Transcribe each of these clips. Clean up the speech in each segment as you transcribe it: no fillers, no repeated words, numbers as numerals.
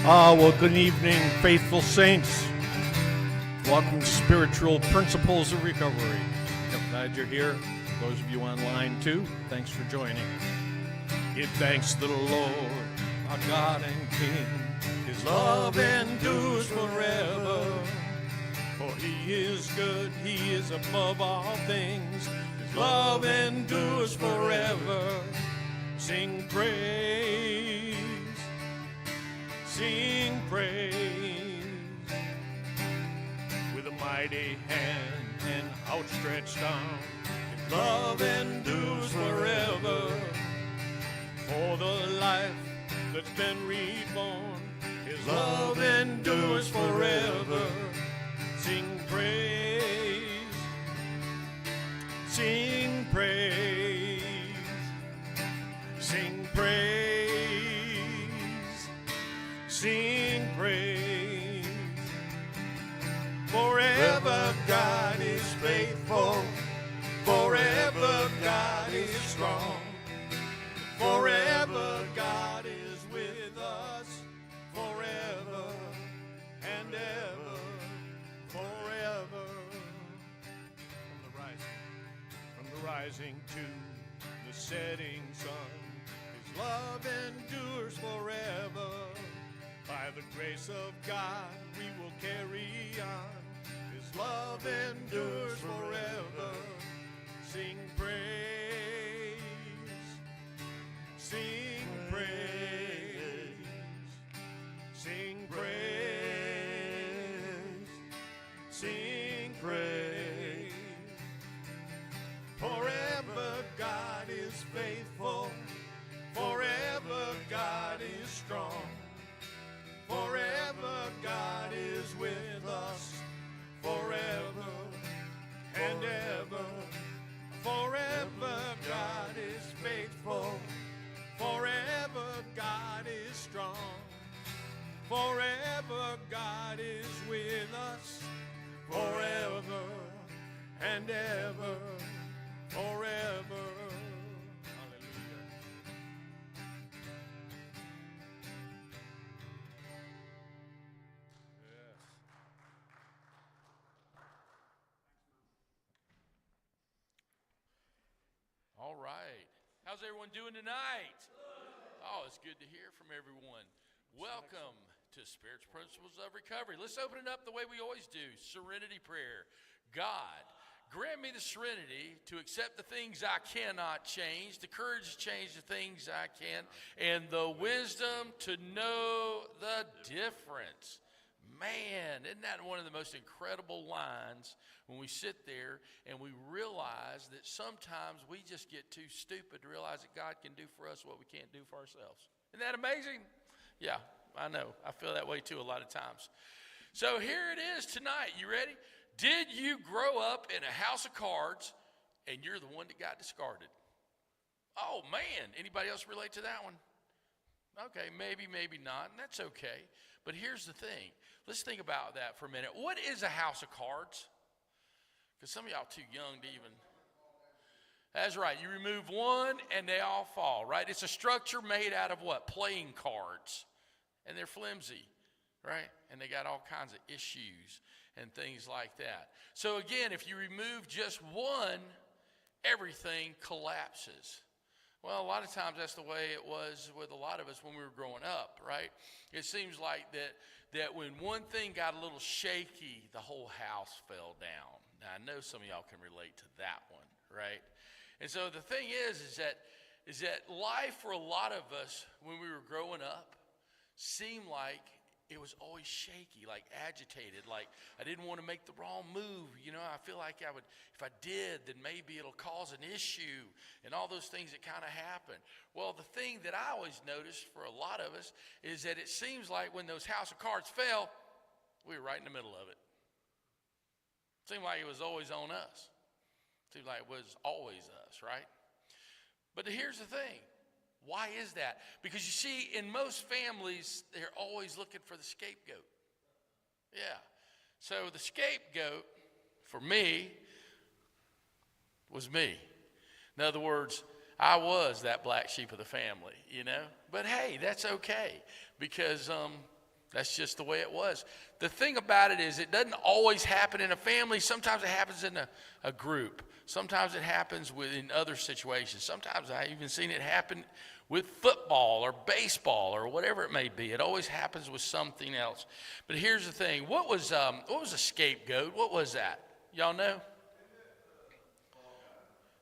Well, good evening, faithful saints. Welcome to Spiritual Principles of Recovery. I'm glad you're here. Those of you online, too, thanks for joining. Give thanks to the Lord, our God and King. His love endures forever. For he is good, he is above all things. His love endures forever. Sing praise. Sing praise with a mighty hand and outstretched arm. His love endures forever. For the life that's been reborn, his love endures forever. Sing praise, sing praise, sing praise. Sing praise. Forever God is faithful. Forever God is strong. Forever God is with us. Forever and ever. Forever. From the rising to the setting sun, his love endures forever. By the grace of God, we will carry on. His love endures forever. Sing praise. Sing praise. Sing praise. Sing praise. Forever God is faithful. Forever God is strong. Forever God is with us, forever and ever. Forever God is faithful. Forever God is strong. Forever God is with us, forever and ever. Forever. All right. How's everyone doing tonight? Oh, it's good to hear from everyone. Welcome to Spiritual Principles of Recovery. Let's open it up the way we always do. Serenity prayer. God, grant me the serenity to accept the things I cannot change, the courage to change the things I can, and the wisdom to know the difference. Man, isn't that one of the most incredible lines when we sit there and we realize that sometimes we just get too stupid to realize that God can do for us what we can't do for ourselves. Isn't that amazing? Yeah, I know. I feel that way too a lot of times. So here it is tonight. You ready? Did you grow up in a house of cards and you're the one that got discarded? Oh, man. Anybody else relate to that one? Okay, maybe not, and that's okay. But here's the thing. Let's think about that for a minute. What is a house of cards? Because some of y'all too young to even. That's right. You remove one and they all fall, right? It's a structure made out of what? Playing cards. And they're flimsy, right? And they got all kinds of issues and things like that. So again, if you remove just one, everything collapses. Well, a lot of times that's the way it was with a lot of us when we were growing up, right? It seems like that when one thing got a little shaky, the whole house fell down. Now, I know some of y'all can relate to that one, right? And so the thing is that life for a lot of us when we were growing up seemed like it was always shaky, like agitated, like I didn't want to make the wrong move. You know, I feel like if I did, then maybe it'll cause an issue and all those things that kind of happen. Well, the thing that I always noticed for a lot of us is that it seems like when those house of cards fell, we were right in the middle of it. It seemed like it was always on us. It seemed like it was always us, right? But here's the thing. Why is that? Because you see, in most families, they're always looking for the scapegoat. Yeah. So the scapegoat, for me, was me. In other words, I was that black sheep of the family, you know. But hey, that's okay because That's just the way it was. The thing about it is it doesn't always happen in a family. Sometimes it happens in a group. Sometimes it happens in other situations. Sometimes I even seen it happen with football or baseball or whatever it may be. It always happens with something else. But here's the thing. What was a scapegoat? What was that? Y'all know?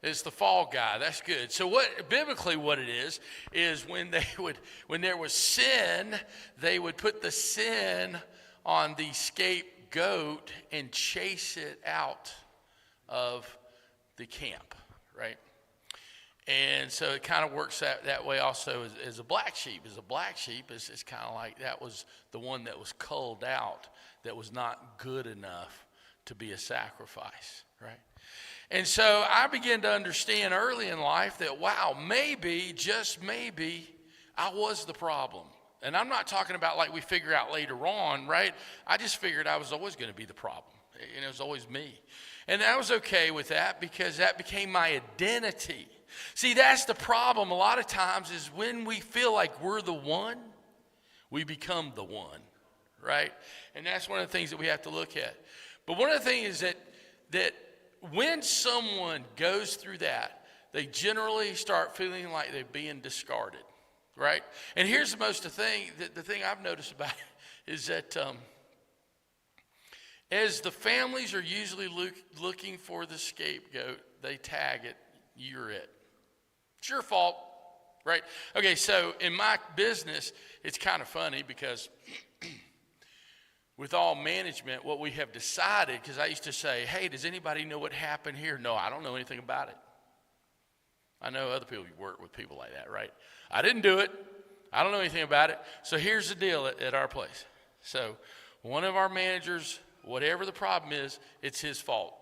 It's the fall guy. That's good. So biblically what it is when there was sin, they would put the sin on the scapegoat and chase it out of the camp, right? And so it kind of works that way also as a black sheep. As a black sheep, it's kind of like that was the one that was culled out, that was not good enough to be a sacrifice, right? And so I began to understand early in life that, wow, maybe, just maybe, I was the problem. And I'm not talking about like we figure out later on, right? I just figured I was always going to be the problem. And it was always me. And I was okay with that because that became my identity. See, that's the problem a lot of times is when we feel like we're the one, we become the one, right? And that's one of the things that we have to look at. But one of the things is that when someone goes through that, they generally start feeling like they're being discarded, right? And here's the thing I've noticed about it is that as the families are usually looking for the scapegoat, they tag it, you're it. It's your fault, right? Okay, so in my business, it's kind of funny because with all management, what we have decided, because I used to say, hey, does anybody know what happened here? No, I don't know anything about it. I know other people work with people like that, right? I didn't do it. I don't know anything about it. So here's the deal at our place. So one of our managers, whatever the problem is, it's his fault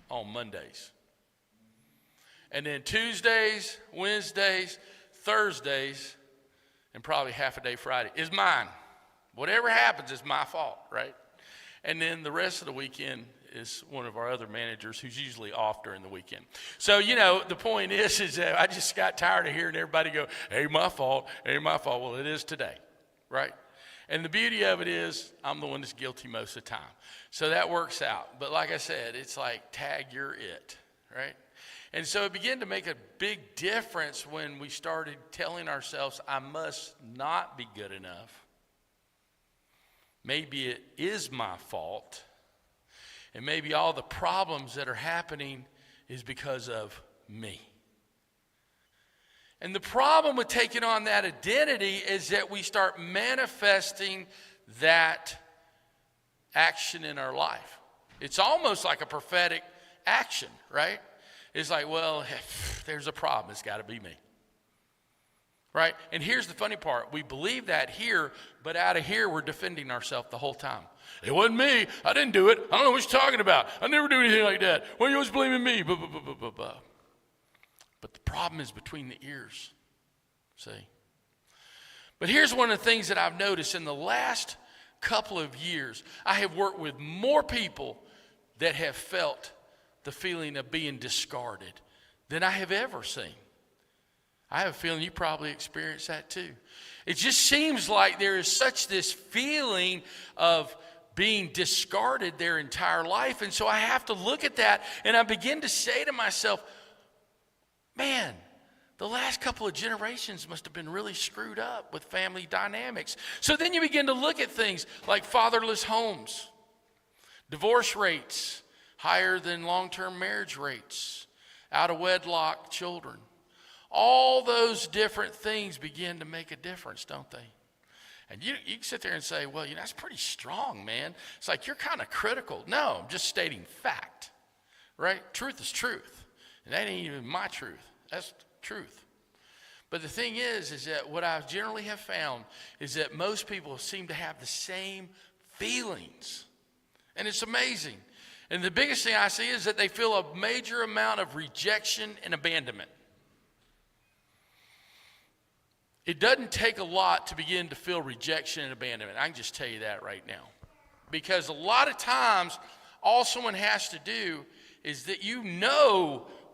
on Mondays. And then Tuesdays, Wednesdays, Thursdays, and probably half a day Friday is mine. Whatever happens is my fault, right? And then the rest of the weekend is one of our other managers who's usually off during the weekend. So, the point is that I just got tired of hearing everybody go, hey, my fault, hey, my fault. Well, it is today, right? And the beauty of it is I'm the one that's guilty most of the time. So that works out. But like I said, it's like tag, you're it, right? And so it began to make a big difference when we started telling ourselves, I must not be good enough. Maybe it is my fault. And maybe all the problems that are happening is because of me. And the problem with taking on that identity is that we start manifesting that action in our life. It's almost like a prophetic action, right? It's like, well, there's a problem. It's got to be me. Right? And here's the funny part. We believe that here, but out of here, we're defending ourselves the whole time. It wasn't me. I didn't do it. I don't know what you're talking about. I never do anything like that. Why are you always blaming me? But the problem is between the ears. See? But here's one of the things that I've noticed in the last couple of years. I have worked with more people that have felt the feeling of being discarded than I have ever seen. I have a feeling you probably experienced that too. It just seems like there is such this feeling of being discarded their entire life. And so I have to look at that and I begin to say to myself, man, the last couple of generations must have been really screwed up with family dynamics. So then you begin to look at things like fatherless homes, divorce rates higher than long-term marriage rates, out of wedlock children. All those different things begin to make a difference, don't they? And you can sit there and say, well, that's pretty strong, man. It's like you're kind of critical. No, I'm just stating fact, right? Truth is truth. And that ain't even my truth. That's truth. But the thing is that what I generally have found is that most people seem to have the same feelings. And it's amazing. And the biggest thing I see is that they feel a major amount of rejection and abandonment. It doesn't take a lot to begin to feel rejection and abandonment. I can just tell you that right now. Because a lot of times, all someone has to do is that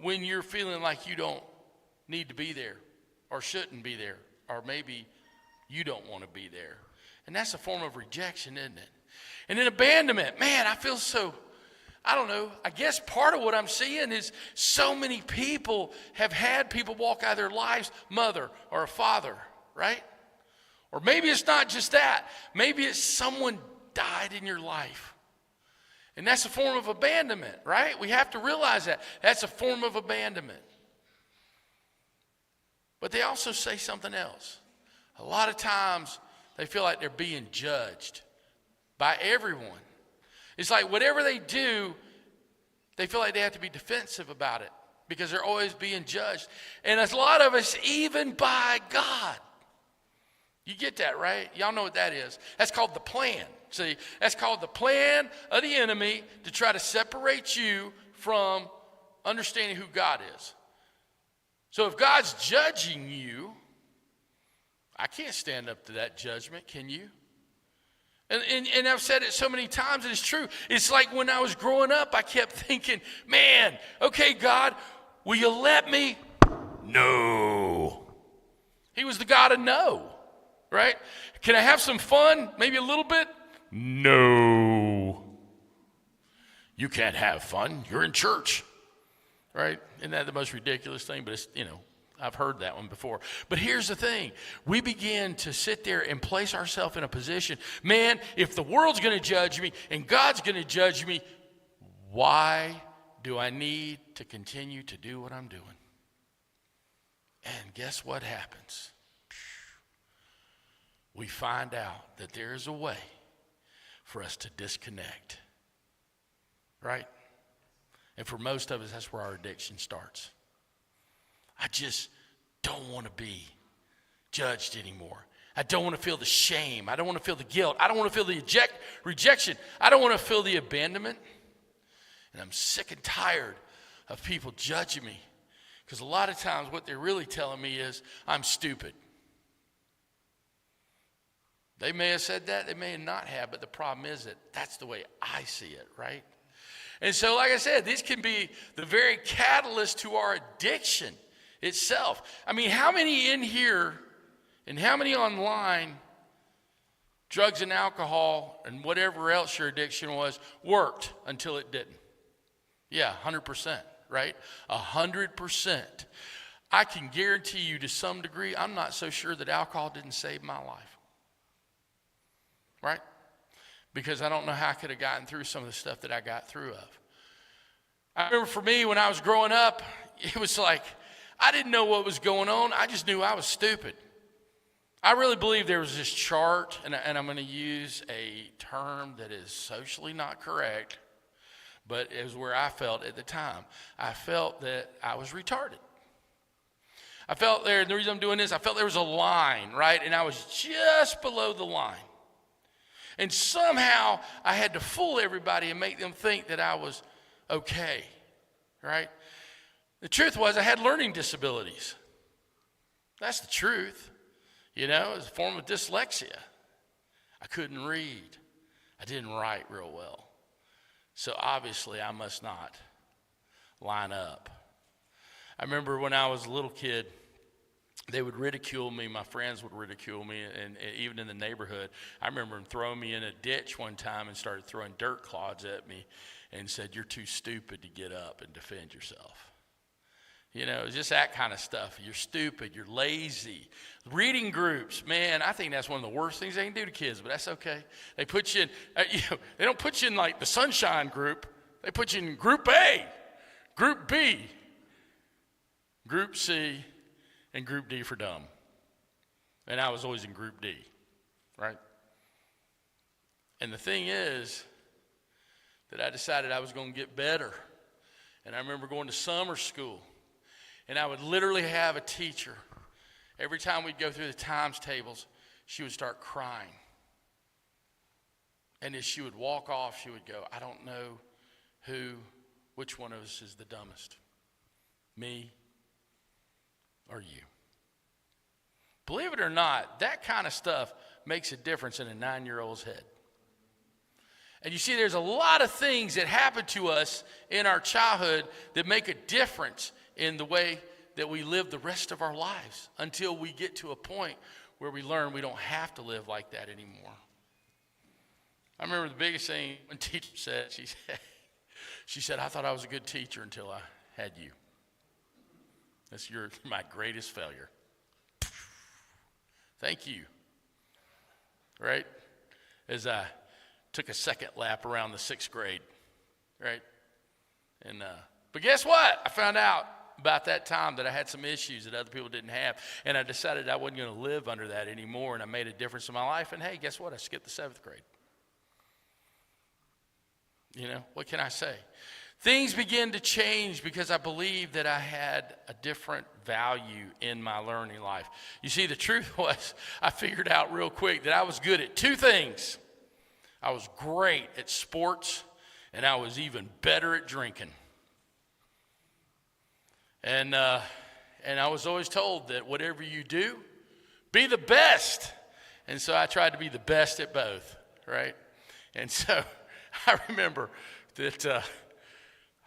when you're feeling like you don't need to be there or shouldn't be there, or maybe you don't want to be there. And that's a form of rejection, isn't it? And then abandonment. Man, I feel so, I don't know. I guess part of what I'm seeing is so many people have had people walk out of their lives, mother or a father, right? Or maybe it's not just that. Maybe it's someone died in your life. And that's a form of abandonment, right? We have to realize that. That's a form of abandonment. But they also say something else. A lot of times they feel like they're being judged by everyone. It's like whatever they do, they feel like they have to be defensive about it because they're always being judged. And a lot of us, even by God. You get that, right? Y'all know what that is. That's called the plan. See, that's called the plan of the enemy to try to separate you from understanding who God is. So if God's judging you, I can't stand up to that judgment, can you? And I've said it so many times, and it's true. It's like when I was growing up, I kept thinking, man, okay, God, will you let me? No. He was the God of no, right? Can I have some fun? Maybe a little bit? No. You can't have fun. You're in church, right? Isn't that the most ridiculous thing? But it's, I've heard that one before. But here's the thing. We begin to sit there and place ourselves in a position, man, if the world's going to judge me and God's going to judge me, why do I need to continue to do what I'm doing? And guess what happens? We find out that there is a way for us to disconnect, right? And for most of us, that's where our addiction starts. I just don't want to be judged anymore. I don't want to feel the shame. I don't want to feel the guilt. I don't want to feel the rejection. I don't want to feel the abandonment. And I'm sick and tired of people judging me. Because a lot of times what they're really telling me is I'm stupid. They may have said that, they may not have, but the problem is that that's the way I see it, right? And so, like I said, this can be the very catalyst to our addiction itself. I mean, how many in here and how many online, drugs and alcohol and whatever else your addiction was, worked until it didn't? Yeah, 100%, right? 100%. I can guarantee you to some degree, I'm not so sure that alcohol didn't save my life. Right? Because I don't know how I could have gotten through some of the stuff that I got through of. I remember for me, when I was growing up, it was like, I didn't know what was going on. I just knew I was stupid. I really believe there was this chart, and I'm going to use a term that is socially not correct, but it was where I felt at the time. I felt that I was retarded. I felt there, and the reason I'm doing this, I felt there was a line, right? And I was just below the line. And somehow I had to fool everybody and make them think that I was okay, right? The truth was I had learning disabilities. That's the truth. It was a form of dyslexia. I couldn't read. I didn't write real well. So obviously I must not line up. I remember when I was a little kid, they would ridicule me. My friends would ridicule me, and even in the neighborhood. I remember them throwing me in a ditch one time and started throwing dirt clods at me and said, "You're too stupid to get up and defend yourself." It was just that kind of stuff. You're stupid. You're lazy. Reading groups, man, I think that's one of the worst things they can do to kids, but that's okay. They put you in, they don't put you in like the sunshine group. They put you in Group A, Group B, Group C, and Group D for dumb. And I was always in Group D, right? And the thing is that I decided I was going to get better. And I remember going to summer school, and I would literally have a teacher. Every time we'd go through the times tables, she would start crying. And as she would walk off, she would go, "I don't know which one of us is the dumbest, me or you." Believe it or not, that kind of stuff makes a difference in a 9-year-old's head. And you see, there's a lot of things that happen to us in our childhood that make a difference in the way that we live the rest of our lives until we get to a point where we learn we don't have to live like that anymore. I remember the biggest thing one teacher said, she said, I thought I was a good teacher until I had you. That's my greatest failure. Thank you. Right? As I took a second lap around the 6th grade. Right? And but guess what? I found out about that time that I had some issues that other people didn't have. And I decided I wasn't going to live under that anymore. And I made a difference in my life. And hey, guess what? I skipped the 7th grade. You know, what can I say? Things began to change because I believed that I had a different value in my learning life. You see, the truth was I figured out real quick that I was good at 2 things. I was great at sports, and I was even better at drinking. And I was always told that whatever you do, be the best. And so I tried to be the best at both, right? And so I remember that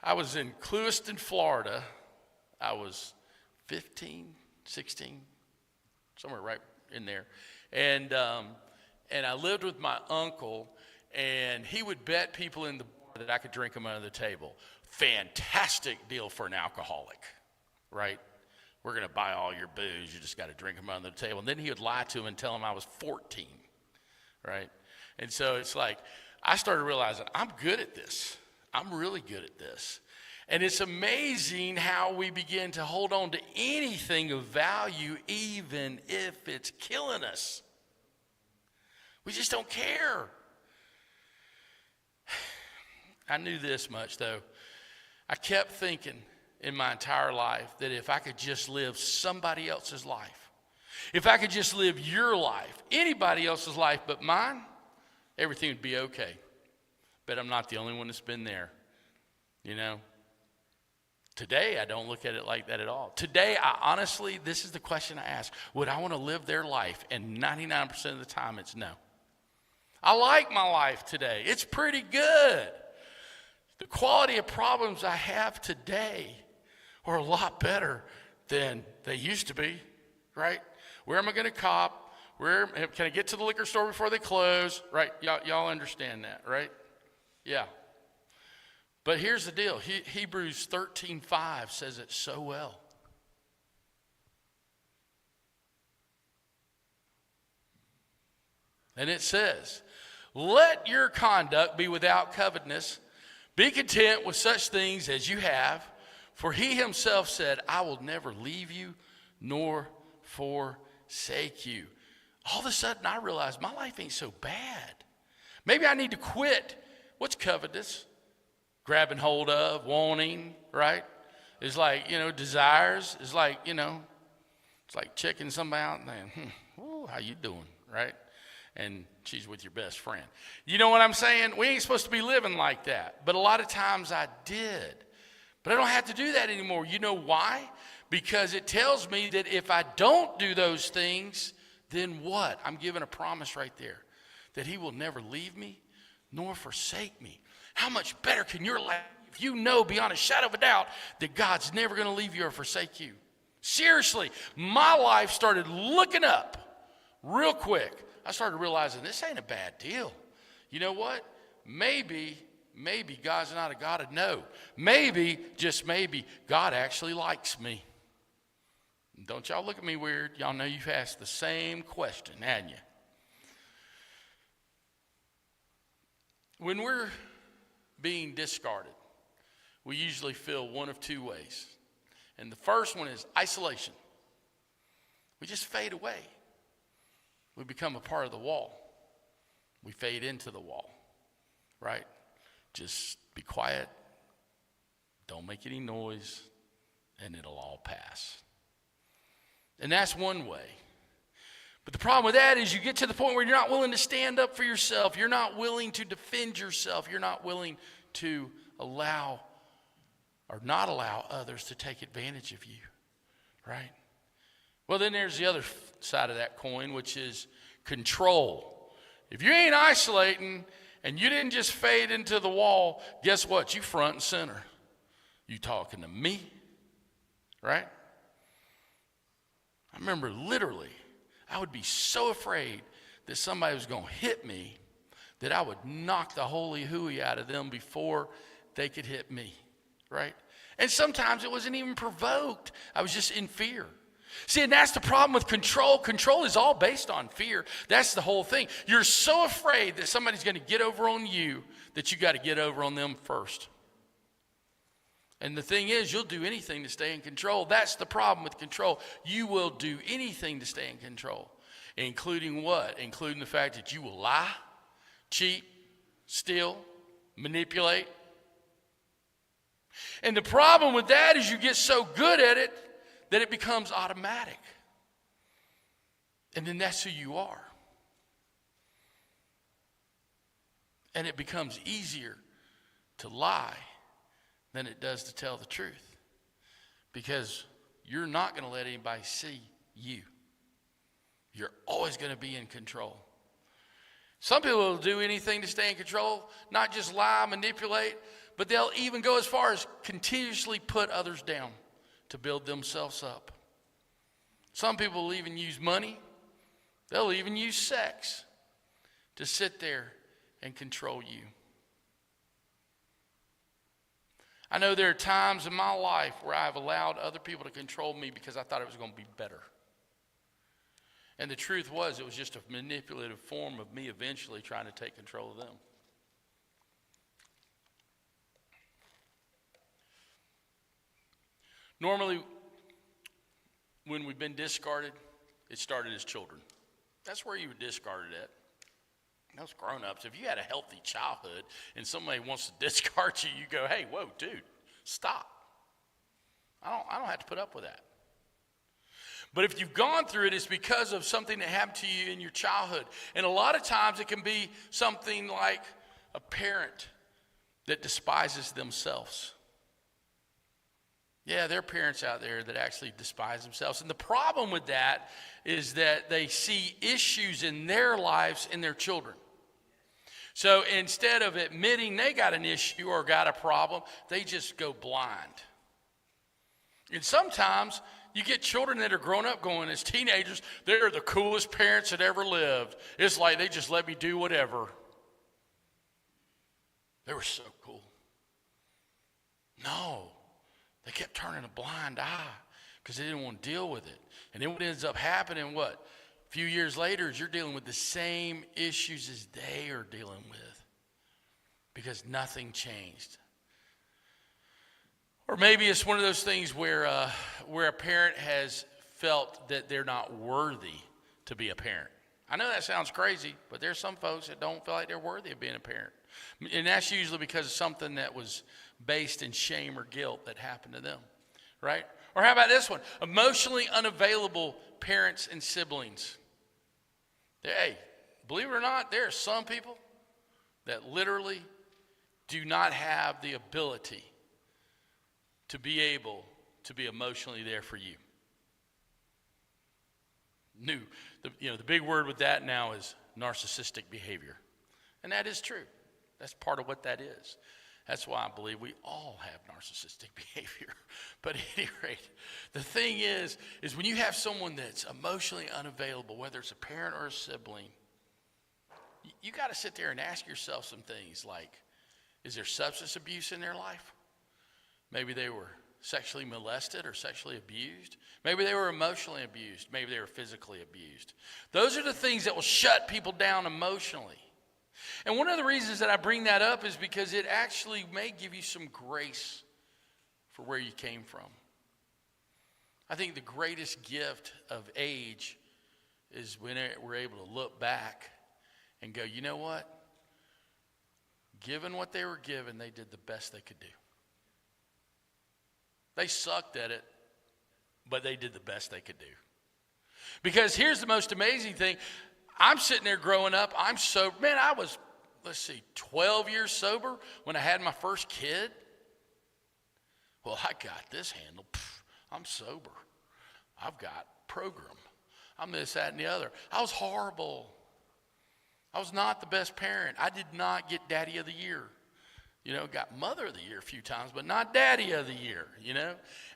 I was in Clewiston, Florida. I was 15, 16, somewhere right in there. And I lived with my uncle, and he would bet people in the bar that I could drink them under the table. Fantastic deal for an alcoholic, right? We're going to buy all your booze. You just got to drink them under the table. And then he would lie to him and tell him I was 14, right? And so it's like I started realizing I'm good at this. I'm really good at this. And it's amazing how we begin to hold on to anything of value, even if it's killing us. We just don't care. I knew this much, though. I kept thinking in my entire life that if I could just live somebody else's life, if I could just live your life, anybody else's life but mine, everything would be okay. But I'm not the only one that's been there, you know. Today, I don't look at it like that at all. Today, honestly, this is the question I ask. Would I want to live their life? And 99% of the time, it's no. I like my life today. It's pretty good. The quality of problems I have today are a lot better than they used to be, right? Where am I going to cop? Where can I get to the liquor store before they close? Right? Y'all understand that, right? Yeah. But here's the deal. Hebrews 13:5 says it so well. And it says, let your conduct be without covetousness. Be content with such things as you have. For he himself said, I will never leave you nor forsake you. All of a sudden I realized my life ain't so bad. Maybe I need to quit. What's covetous? Grabbing hold of, wanting, right? It's like, desires. It's like, it's like checking somebody out and saying, how you doing, right? And she's with your best friend. You know what I'm saying? We ain't supposed to be living like that. But a lot of times I did. But I don't have to do that anymore. You know why? Because it tells me that if I don't do those things, then what? I'm given a promise right there that he will never leave me nor forsake me. How much better can your life if you know beyond a shadow of a doubt that God's never going to leave you or forsake you? Seriously, my life started looking up real quick. I started realizing this ain't a bad deal. You know what? Maybe God's not a God of no. Maybe, just maybe, God actually likes me. Don't y'all look at me weird. Y'all know you've asked the same question, hadn't you? When we're being discarded, we usually feel one of 2 ways. And the first one is isolation. We just fade away. We become a part of the wall. We fade into the wall, right? Just be quiet. Don't make any noise, and it'll all pass. And that's one way. But the problem with that is you get to the point where you're not willing to stand up for yourself. You're not willing to defend yourself. You're not willing to allow or not allow others to take advantage of you, right? Well, then there's the other side of that coin, which is control. If you ain't isolating and you didn't just fade into the wall, guess what? You front and center. You talking to me, right? I remember literally, I would be so afraid that somebody was going to hit me that I would knock the holy hooey out of them before they could hit me, right? And sometimes it wasn't even provoked. I was just in fear. See, and that's the problem with control. Control is all based on fear. That's the whole thing. You're so afraid that somebody's going to get over on you that you got to get over on them first. And the thing is, you'll do anything to stay in control. That's the problem with control. You will do anything to stay in control. Including what? Including the fact that you will lie, cheat, steal, manipulate. And the problem with that is you get so good at it that it becomes automatic. And then that's who you are. And it becomes easier to lie than it does to tell the truth. Because you're not going to let anybody see you. You're always going to be in control. Some people will do anything to stay in control, not just lie, manipulate, but they'll even go as far as continuously put others down to build themselves up. Some people will even use money. They'll even use sex to sit there and control you. I know there are times in my life where I've allowed other people to control me because I thought it was going to be better. And the truth was, it was just a manipulative form of me eventually trying to take control of them. Normally, when we've been discarded, it started as children. That's where you were discarded at. Those grown-ups, if you had a healthy childhood and somebody wants to discard you, you go, hey, whoa, dude, stop. I don't have to put up with that. But if you've gone through it, it's because of something that happened to you in your childhood. And a lot of times it can be something like a parent that despises themselves. Yeah, there are parents out there that actually despise themselves. And the problem with that is that they see issues in their lives in their children. So instead of admitting they got an issue or got a problem, they just go blind. And sometimes you get children that are grown up going as teenagers, they're the coolest parents that ever lived. It's like they just let me do whatever. They were so cool. No. They kept turning a blind eye because they didn't want to deal with it. And then what ends up happening, what? A few years later is you're dealing with the same issues as they are dealing with because nothing changed. Or maybe it's one of those things where a parent has felt that they're not worthy to be a parent. I know that sounds crazy, but there's some folks that don't feel like they're worthy of being a parent. And that's usually because of something that was based in shame or guilt that happened to them, right? Or how about this one? Emotionally unavailable parents and siblings. Hey, believe it or not, there are some people that literally do not have the ability to be able to be emotionally there for you. The big word with that now is narcissistic behavior. And that is true. That's part of what that is. That's why I believe we all have narcissistic behavior. But at any rate, the thing is when you have someone that's emotionally unavailable, whether it's a parent or a sibling, you got to sit there and ask yourself some things like, is there substance abuse in their life? Maybe they were sexually molested or sexually abused. Maybe they were emotionally abused. Maybe they were physically abused. Those are the things that will shut people down emotionally. And one of the reasons that I bring that up is because it actually may give you some grace for where you came from. I think the greatest gift of age is when we're able to look back and go, you know what? Given what they were given, they did the best they could do. They sucked at it, but they did the best they could do. Because here's the most amazing thing. I'm sitting there growing up. I'm sober. Man, I was, 12 years sober when I had my first kid. Well, I got this handled. I'm sober. I've got program. I'm this, that, and the other. I was horrible. I was not the best parent. I did not get Daddy of the Year. Got Mother of the Year a few times, but not Daddy of the Year,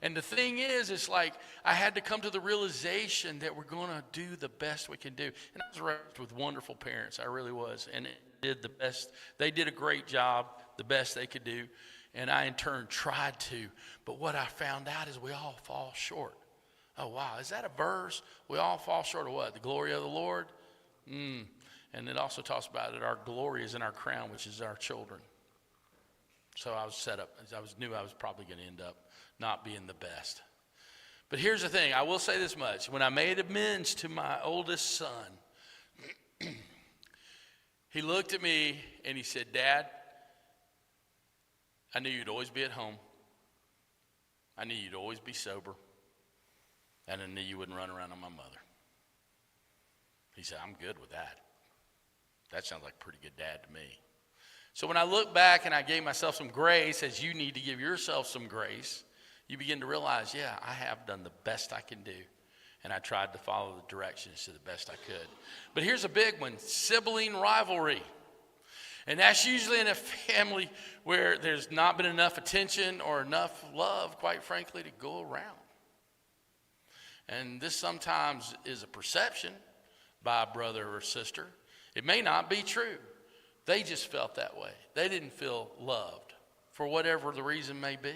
And the thing is, it's like I had to come to the realization that we're going to do the best we can do. And I was raised with wonderful parents. I really was. And it did the best. They did a great job, the best they could do. And I, in turn, tried to. But what I found out is we all fall short. Oh, wow. Is that a verse? We all fall short of what? The glory of the Lord? And it also talks about it. Our glory is in our crown, which is our children. So I was set up. Knew I was probably going to end up not being the best. But here's the thing. I will say this much. When I made amends to my oldest son, he looked at me and he said, Dad, I knew you'd always be at home. I knew you'd always be sober. And I knew you wouldn't run around on my mother. He said, I'm good with that. That sounds like a pretty good dad to me. So when I look back and I gave myself some grace, as you need to give yourself some grace, you begin to realize, yeah, I have done the best I can do. And I tried to follow the directions to the best I could. But here's a big one, sibling rivalry. And that's usually in a family where there's not been enough attention or enough love, quite frankly, to go around. And this sometimes is a perception by a brother or sister. It may not be true. They just felt that way. They didn't feel loved for whatever the reason may be.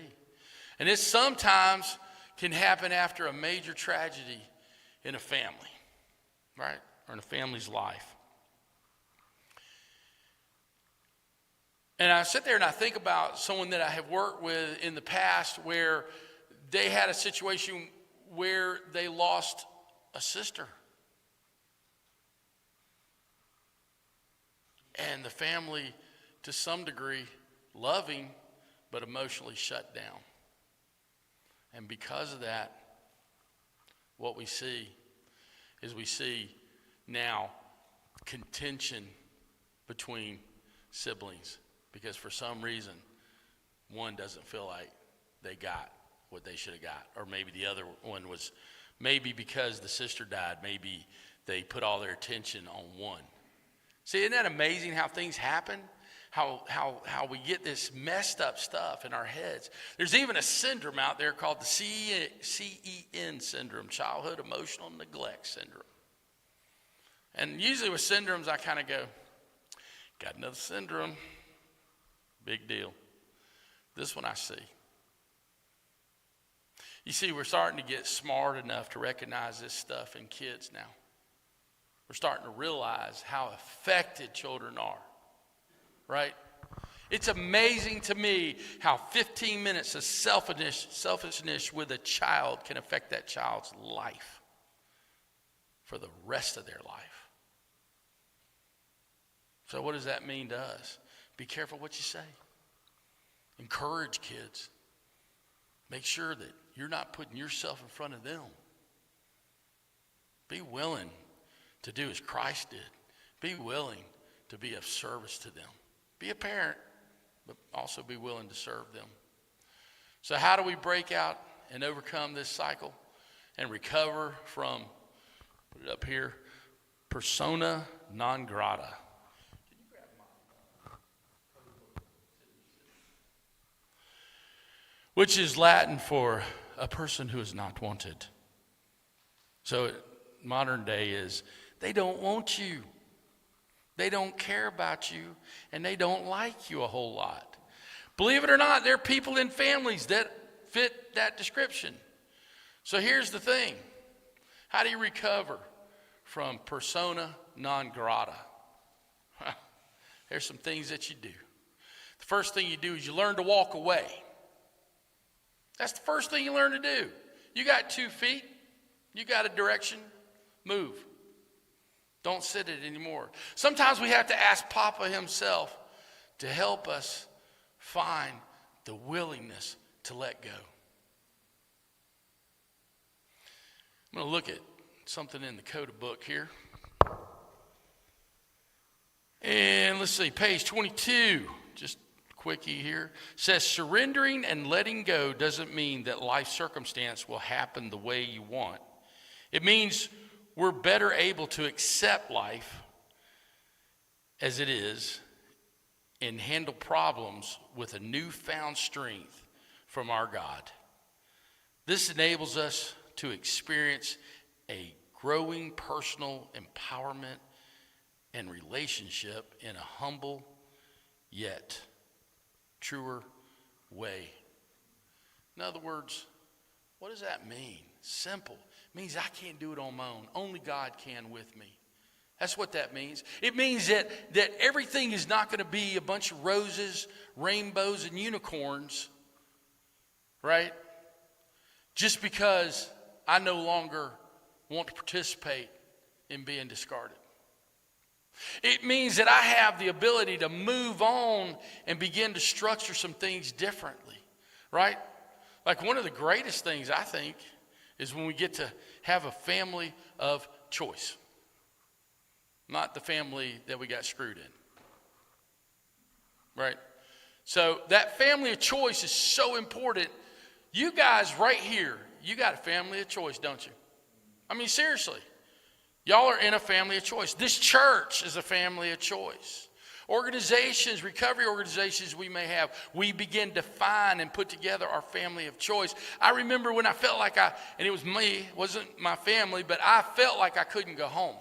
And this sometimes can happen after a major tragedy in a family, right? Or in a family's life. And I sit there and I think about someone that I have worked with in the past where they had a situation where they lost a sister. And the family, to some degree, loving, but emotionally shut down. And because of that, what we see is now contention between siblings. Because for some reason, one doesn't feel like they got what they should have got. Or maybe the other one was, maybe because the sister died, maybe they put all their attention on one. See, isn't that amazing how things happen? How we get this messed up stuff in our heads. There's even a syndrome out there called the CEN syndrome, Childhood Emotional Neglect Syndrome. And usually with syndromes, I kind of go, got another syndrome. Big deal. This one I see. You see, we're starting to get smart enough to recognize this stuff in kids now. We're starting to realize how affected children are, right? It's amazing to me how 15 minutes of selfishness with a child can affect that child's life for the rest of their life. So what does that mean to us? Be careful what you say. Encourage kids. Make sure that you're not putting yourself in front of them. Be willing to do as Christ did. Be willing to be of service to them. Be a parent, but also be willing to serve them. So how do we break out and overcome this cycle and recover from, put it up here, persona non grata? Which is Latin for a person who is not wanted. So modern day is, they don't want you. They don't care about you, and they don't like you a whole lot. Believe it or not, there are people in families that fit that description. So here's the thing. How do you recover from persona non grata? There's some things that you do. The first thing you do is you learn to walk away. That's the first thing you learn to do. You got 2 feet. You got a direction. Move. Don't sit it anymore. Sometimes we have to ask Papa himself to help us find the willingness to let go. I'm going to look at something in the Coda book here. And let's see, page 22, just quickie here, says surrendering and letting go doesn't mean that life circumstance will happen the way you want. It means we're better able to accept life as it is and handle problems with a newfound strength from our God. This enables us to experience a growing personal empowerment and relationship in a humble yet truer way. In other words, what does that mean? Simple. It means I can't do it on my own. Only God can with me. That's what that means. It means that everything is not going to be a bunch of roses, rainbows, and unicorns, right? Just because I no longer want to participate in being discarded. It means that I have the ability to move on and begin to structure some things differently, right? Like one of the greatest things, I think, is when we get to have a family of choice. Not the family that we got screwed in, right? So that family of choice is so important. You guys right here, you got a family of choice, don't you? I mean, seriously. Y'all are in a family of choice. This church is a family of choice. Organizations, recovery organizations we may have, we begin to find and put together our family of choice. I remember when I felt like and it was me, it wasn't my family, but I felt like I couldn't go home.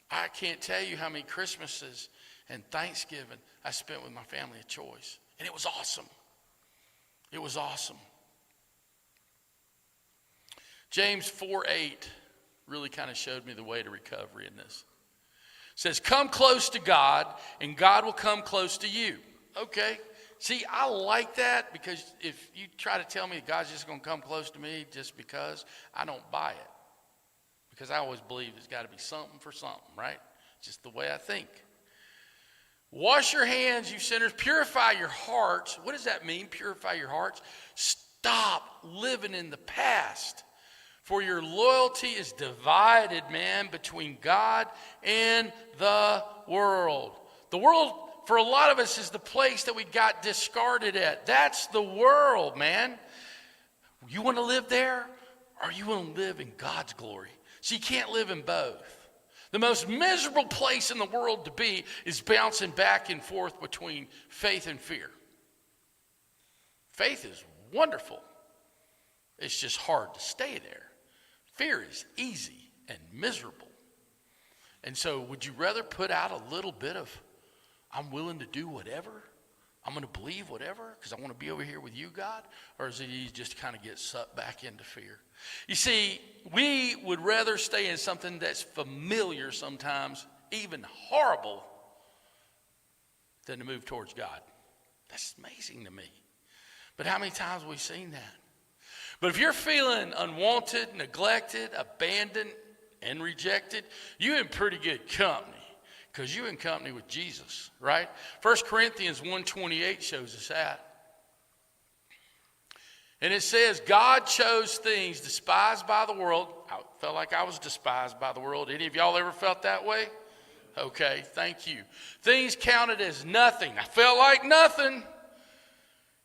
I can't tell you how many Christmases and Thanksgiving I spent with my family of choice. And it was awesome. It was awesome. James 4:8 really kind of showed me the way to recovery in this. It says, come close to God, and God will come close to you. Okay. See, I like that because if you try to tell me God's just going to come close to me just because, I don't buy it. Because I always believe there's got to be something for something, right? Just the way I think. Wash your hands, you sinners. Purify your hearts. What does that mean, purify your hearts? Stop living in the past. For your loyalty is divided, man, between God and the world. The world, for a lot of us, is the place that we got discarded at. That's the world, man. You want to live there, or you want to live in God's glory? So you can't live in both. The most miserable place in the world to be is bouncing back and forth between faith and fear. Faith is wonderful. It's just hard to stay there. Fear is easy and miserable. And so would you rather put out a little bit of, I'm willing to do whatever, I'm going to believe whatever because I want to be over here with you, God? Or is it you just kind of get sucked back into fear? You see, we would rather stay in something that's familiar sometimes, even horrible, than to move towards God. That's amazing to me. But how many times have we seen that? But if you're feeling unwanted, neglected, abandoned, and rejected, you're in pretty good company. Because you're in company with Jesus, right? 1 Corinthians 1:28 shows us that. And it says, God chose things despised by the world. I felt like I was despised by the world. Any of y'all ever felt that way? Okay, thank you. Things counted as nothing. I felt like nothing.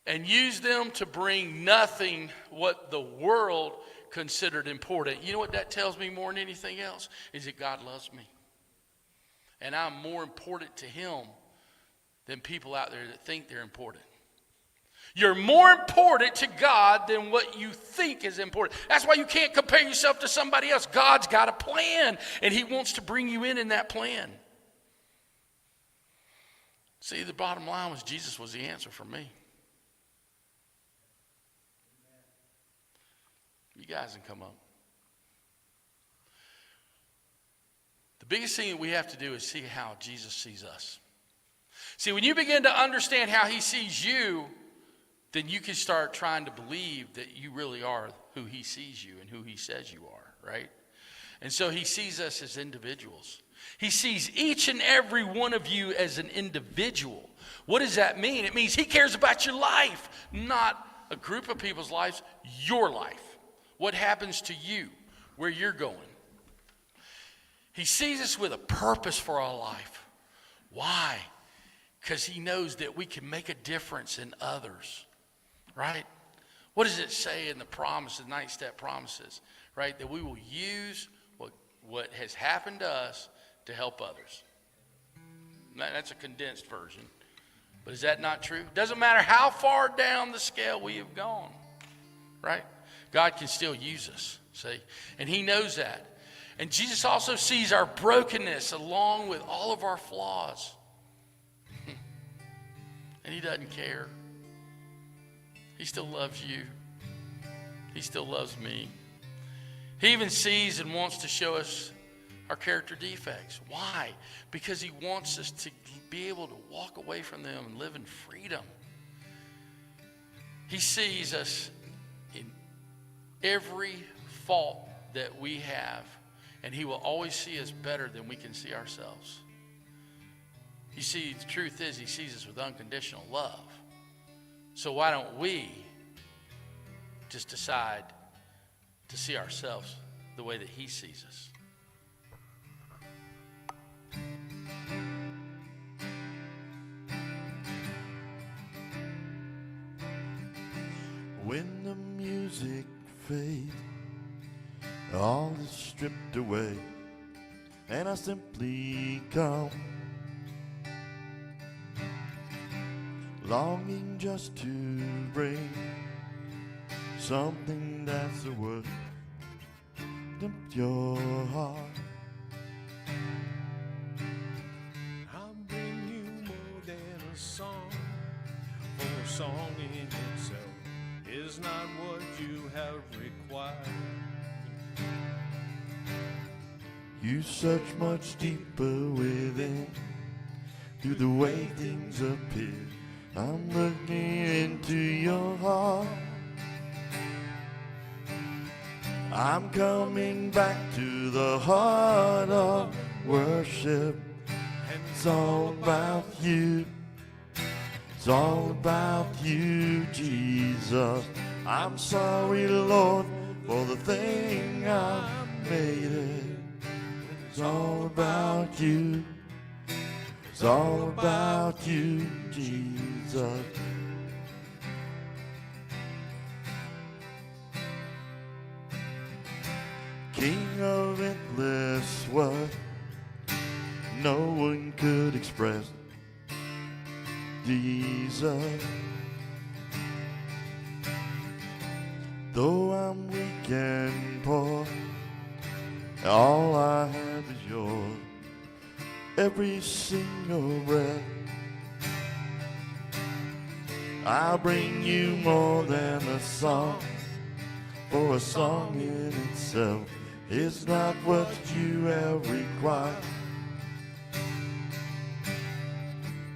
And used them to bring nothing what the world considered important. You know what that tells me more than anything else? Is that God loves me. And I'm more important to him than people out there that think they're important. You're more important to God than what you think is important. That's why you can't compare yourself to somebody else. God's got a plan, and he wants to bring you in that plan. See, the bottom line was Jesus was the answer for me. You guys can come up. The biggest thing that we have to do is see how Jesus sees us. See, when you begin to understand how he sees you, then you can start trying to believe that you really are who he sees you and who he says you are, right? And so he sees us as individuals. He sees each and every one of you as an individual. What does that mean? It means he cares about your life, not a group of people's lives, your life. What happens to you, where you're going. He sees us with a purpose for our life. Why? Because he knows that we can make a difference in others, right? What does it say in the promises, 9-step promises, right? That we will use what has happened to us to help others. That's a condensed version. But is that not true? Doesn't matter how far down the scale we have gone, right? God can still use us, see? And he knows that. And Jesus also sees our brokenness along with all of our flaws. And he doesn't care. He still loves you. He still loves me. He even sees and wants to show us our character defects. Why? Because he wants us to be able to walk away from them and live in freedom. He sees us in every fault that we have, and he will always see us better than we can see ourselves. You see, the truth is he sees us with unconditional love. So why don't we just decide to see ourselves the way that he sees us? When the music fades, all is stripped away, and I simply come, longing just to bring something that's worth to your heart. I'll bring you more than a song, for a song in itself is not what you have required. You search much deeper within, through the way things appear. I'm looking into your heart. I'm coming back to the heart of worship. And it's all about you. It's all about you, Jesus. I'm sorry, Lord, for the thing I made it. It's all about you. It's all about you, Jesus. King of endless worth, no one could express Jesus. Though I'm weak and poor, all I have is yours. Every single breath, I'll bring you more than a song, for a song in itself is not what you have required.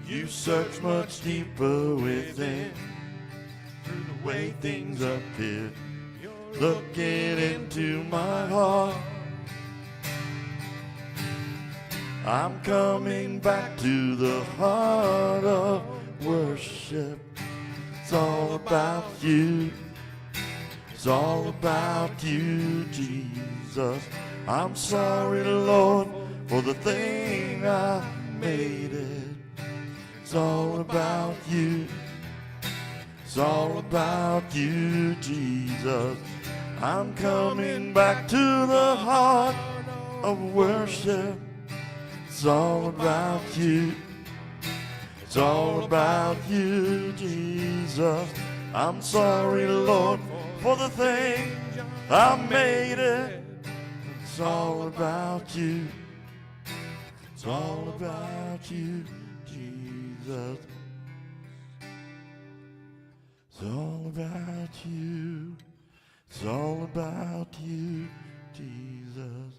You search much deeper within, through the way things appear, looking into my heart. I'm coming back to the heart of worship. It's all about you. It's all about you, Jesus. I'm sorry, Lord, for the thing I made it. It's all about you. It's all about you, Jesus. I'm coming back to the heart of worship. It's all about you. It's all about you, Jesus. I'm sorry, Lord, for the thing I made it. It's all about you. It's all about you, Jesus. It's all about you. It's all about you, Jesus.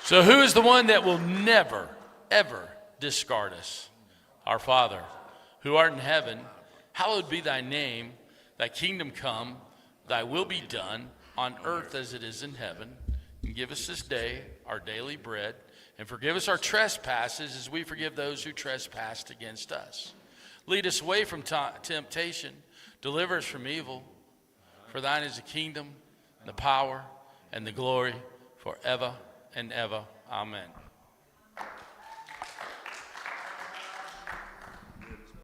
So who is the one that will never, ever discard us? Our Father, who art in heaven, hallowed be thy name. Thy kingdom come, thy will be done, on earth as it is in heaven. And give us this day our daily bread, and forgive us our trespasses as we forgive those who trespass against us. Lead us away from temptation. Deliver us from evil. For thine is the kingdom, and the power, and the glory forever and ever. Amen.